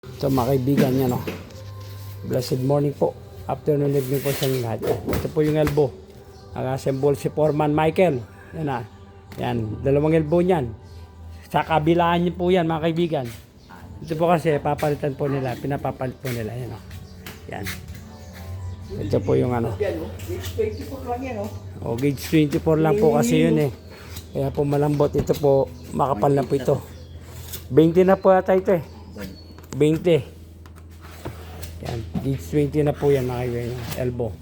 Ito mga kaibigan yan, no? Blessed morning po. Afternoon evening po sa inyo lahat. Ito po yung elbow. Nag-assemble si Foreman Michael. Yan na. Yan. Dalawang elbow niyan. Sa kabilaan niyo po yan mga kaibigan. Ito po kasi papalitan po nila. Pinapapalit po nila. Yan, no? Yan. Ito po yung ano. Gauge 24 lang yan, O, gauge 24 lang po kasi yun eh. Kaya po malambot. Ito po, makapal na po ito. 20 na po ata ito eh. 20. Yan, gauge 20 na po yan mga kaibigan. Elbow.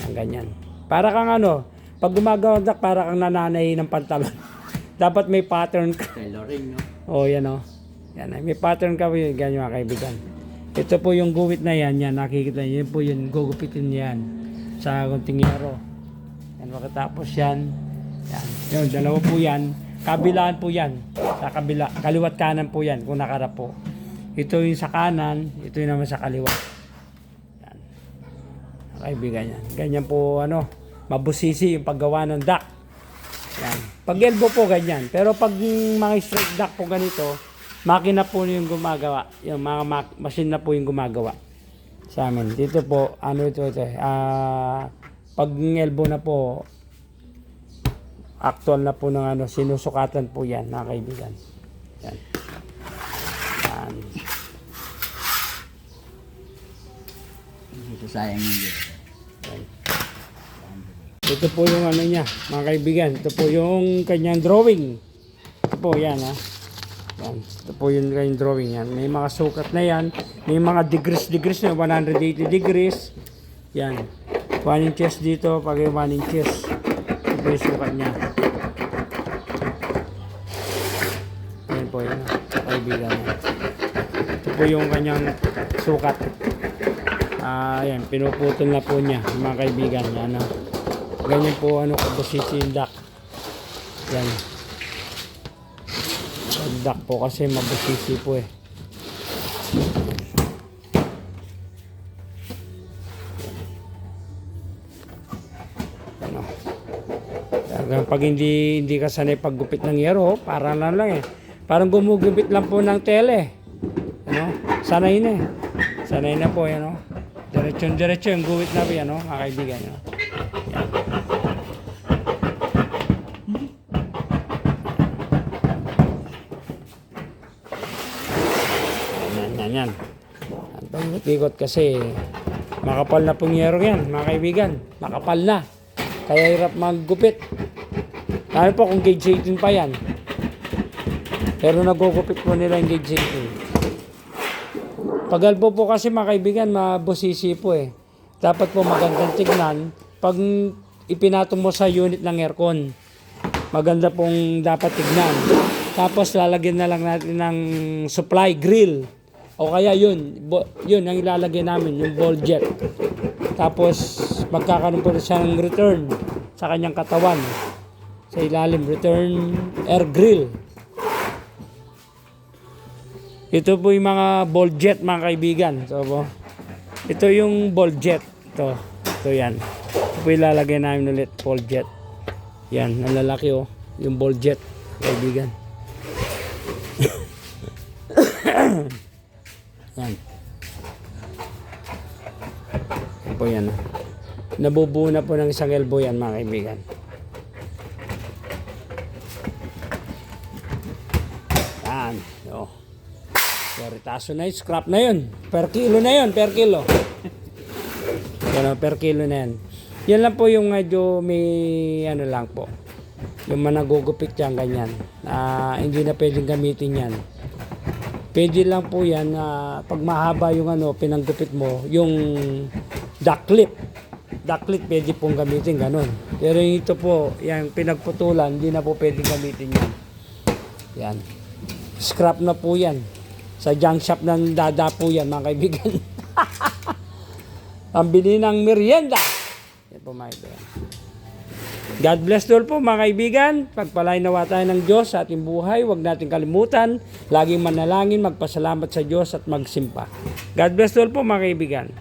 Ang ganyan. Para kang ano, pag gumagawa dak, para kang nananay ng pantalon. Dapat may pattern ka. Tailoring, no? Oh, yan o. Yan, may pattern ka po yun. Ganyan mga kaibigan. Ito po yung guwit na yan. Yan, nakikita nyo. Yan po yun. Gugupitin yan. Sa kontingero. Yan, makatapos yan. Yan. Yun, dalawa po yan. Kabilaan po yan. Sa kabila. Kaliwat kanan po yan. Kung nakarap po. Ito yung sa kanan. Ito yung naman sa kaliwa. Yan. Mga kaibigan yan. Ganyan po, ano, mabusisi yung paggawa ng duct. Yan. Pag elbow po ganyan. Pero pag mga straight duct po ganito, makina po yung gumagawa. Yung mga machine na po yung gumagawa sa amin. Dito po, ano ito pag elbow na po, actual na po ng ano, sinusukatan po yan, mga kaibigan. Yan. Yan. Ito sayang yun. Yan. Ito po yung ano niya, mga kaibigan. Ito po yung kanyang drawing. Ito po, yan ha. Yan. Ito po yung kanyang drawing yan. May mga sukat na yan. May mga degrees na 180 degrees. Yan. 1 inches dito, pag 1 inches. Ito yung sukat niya. Yan po yan, kaibigan. Ito po yung kanyang sukat. Yan, pinuputol na po niya, mga kaibigan. Yan, ganyan po, ano, kabusisi yung duct. Yan. Yung duct po kasi mabusisi po eh. Ano. Pag hindi ka sanay paggupit ng yero, parang lang eh. Parang gumugupit lang po ng tele. Ano? Sanay na eh. Sanay na po yan, no? Diretso yung guwit na po yan, no? Mga kaibigan, no? Yan. Ang pag-ikot kasi makapal na pungyero yan, mga kaibigan. Makapal na. Kaya hirap maggupit. Lalo po kung gauge 18 pa yan. Pero nagugupit po nila yung gauge 18. Pag elbow po kasi mga kaibigan, mabusisi po eh. Dapat po magandang tignan pag ipinatong mo sa unit ng aircon. Maganda pong dapat tignan. Tapos lalagyan na lang natin ng supply grill. O kaya yun ang ilalagay namin, yung ball jet. Tapos magkakaroon po siya ng return sa kanyang katawan. Sa ilalim, return air grill. Ito po yung mga ball jet, mga kaibigan. So, ito yung ball jet. Ito yan. Ito po ilalagay namin ulit, ball jet. Yan, ang lalaki oh. Yung ball jet, kaibigan. Yan. Yan po yan. Nabubuo na po ng isang elbow yan, mga kaibigan. Yan. O. Peritaso na yun. Scrap na yun. Per kilo na yun. Per kilo. Yan, per kilo na yan. Yan lang po yung medyo may ano lang po. Yung managugupit yan, ganyan. Hindi na pwedeng gamitin yan. Pwede lang po yan pag mahaba yung ano, pinanggupit mo, yung duct clip. Duct clip pwede pong gamitin, ganun. Pero ito po, yung pinagputulan, hindi na po pwede gamitin yan. Yan. Scrap na po yan. Sa junk shop ng dada po yan, mga kaibigan. Pambili ng merienda. Yan po, mga kaibigan. God bless all po, mga kaibigan. Pagpalain nawa tayo ng Diyos sa ating buhay. Huwag natin kalimutan. Laging manalangin, magpasalamat sa Diyos at magsimpa. God bless all po, mga kaibigan.